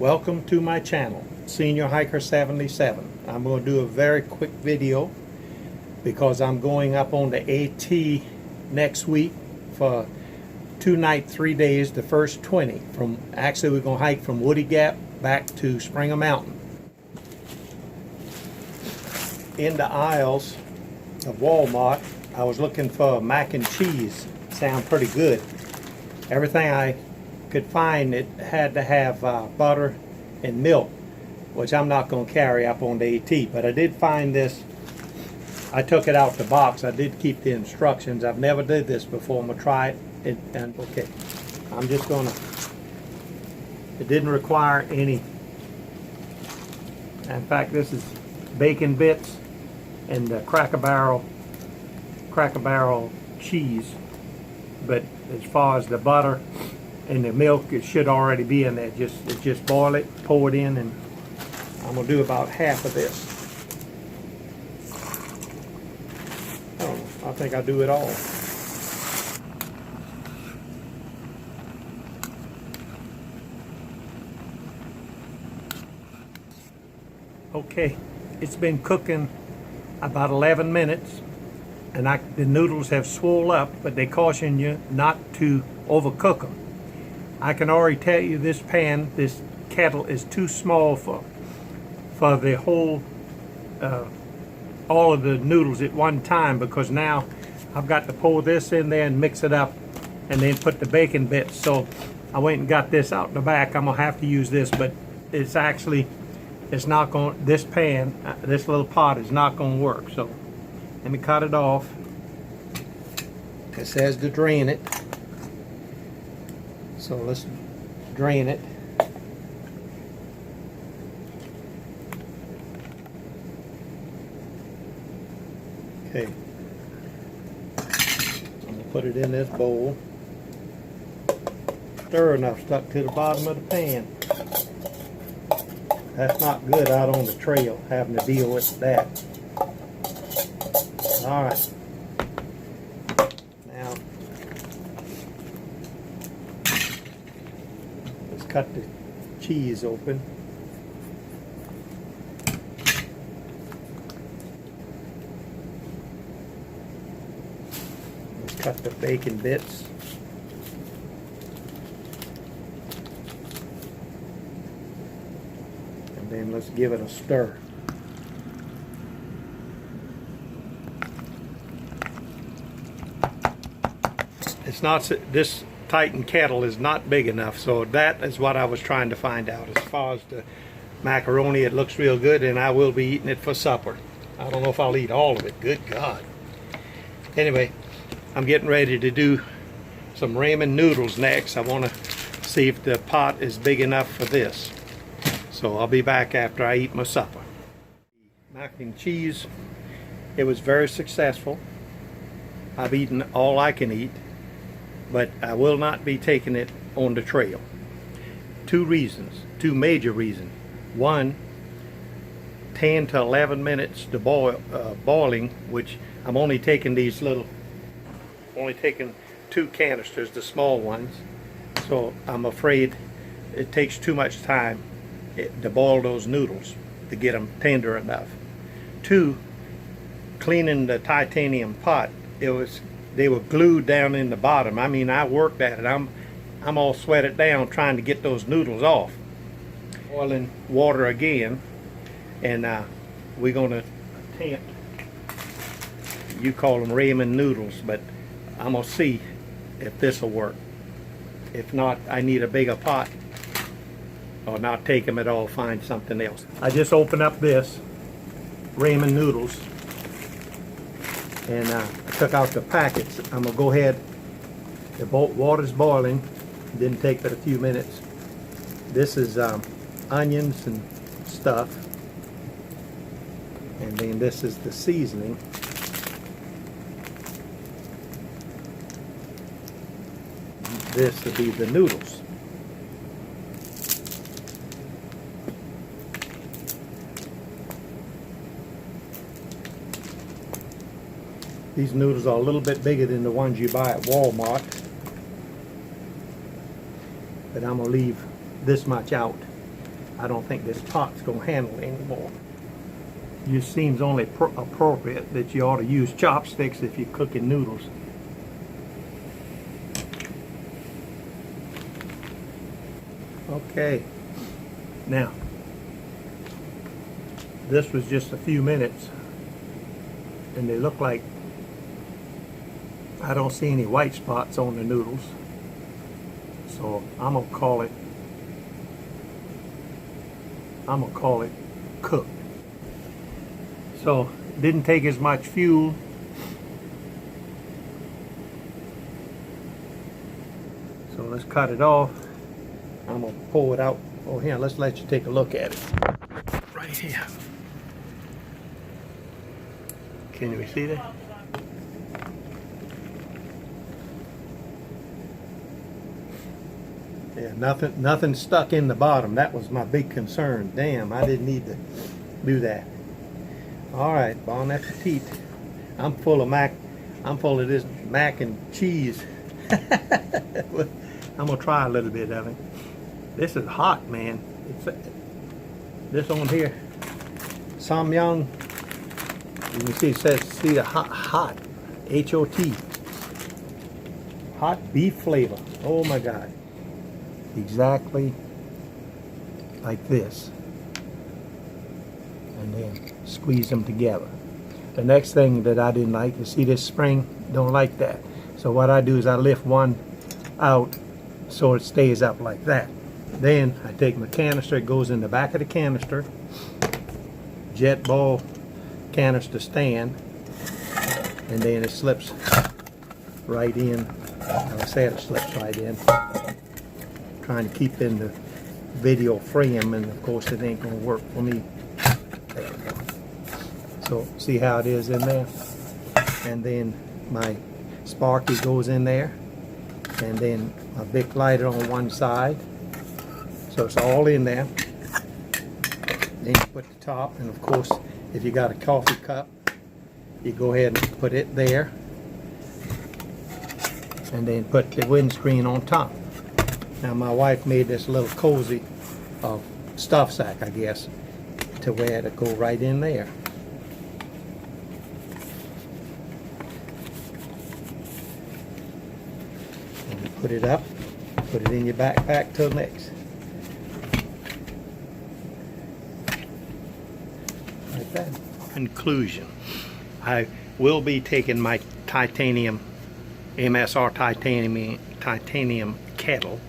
Welcome to my channel, Senior Hiker 77. I'm going to do a very quick video because I'm going up on the AT next week for 2 nights, 3 days, the first 20. Actually, we're going to hike from Woody Gap back to Springer Mountain. In the aisles of Walmart, I was looking for mac and cheese. Sound pretty good. Everything I could find, it had to have butter and milk, which I'm not going to carry up on the AT. But I did find this. I took it out the box. I did keep the instructions. I've never did this before. I'm going to try it. And okay, I'm just going to. It didn't require any. In fact, this is bacon bits and the Cracker Barrel cheese. But as far as the butter and the milk, it should already be in there. Just boil it, pour it in, and I'm gonna do about half of this. I don't know, I think I'll do it all. Okay, it's been cooking about 11 minutes, and the noodles have swole up, but they caution you not to overcook them. I can already tell you this kettle is too small for the whole, all of the noodles at one time, because now I've got to pour this in there and mix it up and then put the bacon bits. So I went and got this out in the back. I'm gonna have to use this, but it's not going, this little pot is not gonna work. So let me cut it off. It says to drain it. So let's drain it. Okay. I'm going to put it in this bowl. Stir enough stuck to the bottom of the pan. That's not good out on the trail, having to deal with that. Alright. Now, let's cut the cheese open. Let's cut the bacon bits. And then let's give it a stir. It's not, this Titan kettle is not big enough, so that is what I was trying to find out. As far as the macaroni, it looks real good, and I will be eating it for supper. I don't know if I'll eat all of it. Good God. Anyway, I'm getting ready to do some ramen noodles next. I want to see if the pot is big enough for this. So I'll be back after I eat my supper. Mac and cheese, it was very successful. I've eaten all I can eat, but I will not be taking it on the trail. Two major reasons. One, 10 to 11 minutes to boiling, which I'm only taking only taking 2 canisters, the small ones. So I'm afraid it takes too much time to boil those noodles to get them tender enough. 2, cleaning the titanium pot, they were glued down in the bottom. I mean, I worked at it. I'm all sweated down trying to get those noodles off. Boiling water again, and we're gonna attempt, you call them ramen noodles, but I'm gonna see if this will work. If not, I need a bigger pot, or not take them at all, find something else. I just opened up this ramen noodles, and I took out the packets. I'm gonna go ahead. The water's boiling. Didn't take but a few minutes. This is onions and stuff, and then this is the seasoning. This will be the noodles. These noodles are a little bit bigger than the ones you buy at Walmart, but I'm going to leave this much out. I don't think this pot's gonna handle it anymore. It just seems only appropriate that you ought to use chopsticks if you're cooking noodles. Okay, now this was just a few minutes and they look like I don't see any white spots on the noodles, so I'm gonna call it cooked. So didn't take as much fuel. So let's cut it off. I'm gonna pull it out. Oh, here, let's let you take a look at it. Right here. Can you see that? Yeah, nothing stuck in the bottom. That was my big concern. Damn, I didn't need to do that. All right, bon appetit. I'm full of this mac and cheese. I'm gonna try a little bit of it. This is hot, man. This on here, Samyang. You can see it says, see the hot, H-O-T. Hot beef flavor. Oh my God. Exactly like this. And then squeeze them together. The next thing that I didn't like, you see this spring? Don't like that. So what I do is I lift one out so it stays up like that. Then I take my canister, it goes in the back of the canister, jet ball canister stand, and then it slips right in. I said it slips right in. Trying to keep in the video frame, and of course it ain't gonna work for me. There we go. So see how it is in there, and then my Sparky goes in there, and then my Bic lighter on one side, so it's all in there. Then you put the top, and of course if you got a coffee cup, you go ahead and put it there, and then put the windscreen on top. Now my wife made this little cozy stuff sack, I guess, to where it'll go right in there. And you put it up, put it in your backpack till next. Like that. Conclusion. I will be taking my titanium, MSR titanium kettle